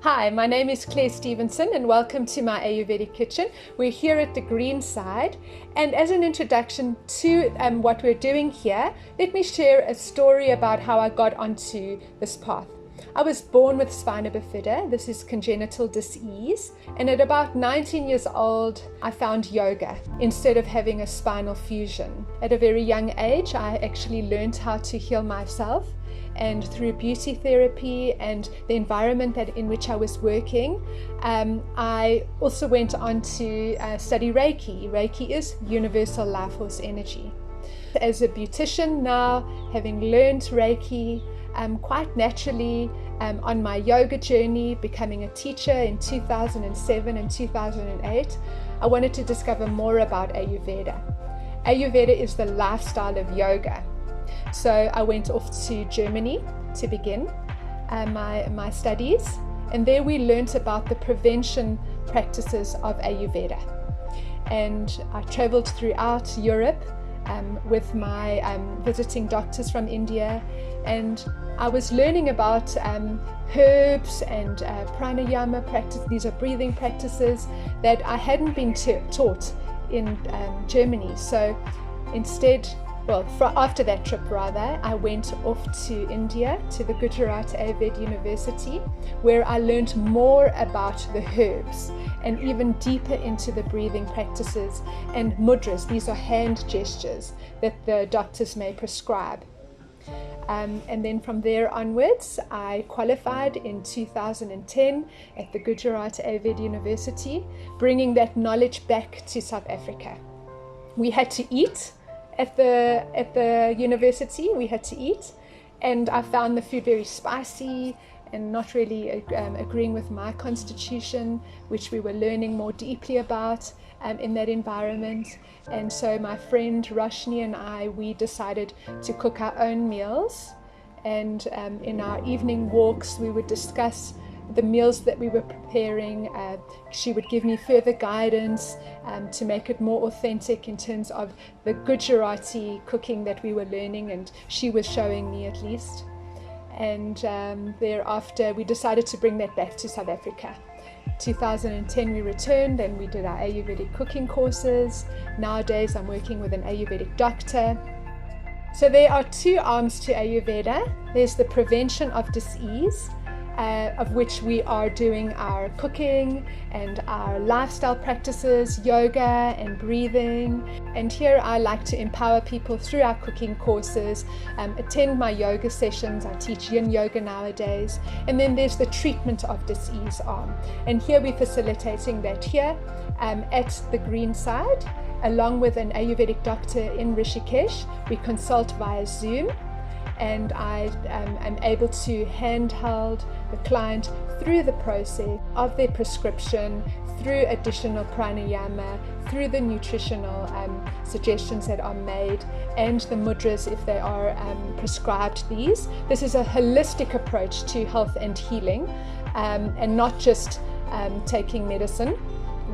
Hi, my name is Claire Stevenson and welcome to my Ayurvedic kitchen. We're here at the green side, and as an introduction to what we're doing here, let me share a story about how I got onto this path. I was born with Spina Bafida. This is congenital disease, and at about 19 years old I found yoga instead of having a spinal fusion. At a very young age I actually learned how to heal myself, and through beauty therapy and the environment in which I was working, I also went on to study Reiki. Reiki is universal life force energy. As a beautician now, having learned Reiki, quite naturally on my yoga journey, becoming a teacher in 2007 and 2008, I wanted to discover more about Ayurveda. Ayurveda is the lifestyle of yoga. So I went off to Germany to begin my studies, and there we learnt about the prevention practices of Ayurveda. And I traveled throughout Europe with my visiting doctors from India, and I was learning about herbs and pranayama practice. These are breathing practices that I hadn't been taught in Germany. So instead, after that trip rather, I went off to India, to the Ayurveda University, where I learned more about the herbs and even deeper into the breathing practices and mudras. These are hand gestures that the doctors may prescribe. And then from there onwards, I qualified in 2010 at the Ayurveda University, bringing that knowledge back to South Africa. We had to eat. At the university, we had to eat, and I found the food very spicy and not really agreeing with my constitution, which we were learning more deeply about in that environment. And so my friend Roshni and I, we decided to cook our own meals, and in our evening walks we would discuss the meals that we were preparing. She would give me further guidance to make it more authentic in terms of the Gujarati cooking that we were learning, and she was showing me at least. And thereafter we decided to bring that back to South Africa. 2010 we returned and we did our Ayurvedic cooking courses. Nowadays I'm working with an Ayurvedic doctor. So there are two arms to Ayurveda. There's the prevention of disease, of which we are doing our cooking and our lifestyle practices, yoga and breathing. And here I like to empower people through our cooking courses, attend my yoga sessions. I teach yin yoga nowadays. And then there's the treatment of disease arm. And here we're facilitating that here at the green side, along with an Ayurvedic doctor in Rishikesh. We consult via Zoom, and I am able to handhold the client through the process of their prescription, through additional pranayama, through the nutritional suggestions that are made, and the mudras if they are prescribed these. This is a holistic approach to health and healing, and not just taking medicine.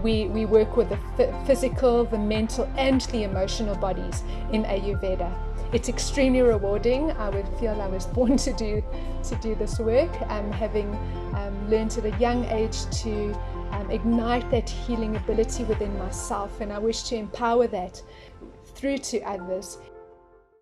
We work with the physical, the mental and the emotional bodies in Ayurveda. It's extremely rewarding. I would feel I was born to do this work, having learned at a young age to ignite that healing ability within myself, and I wish to empower that through to others.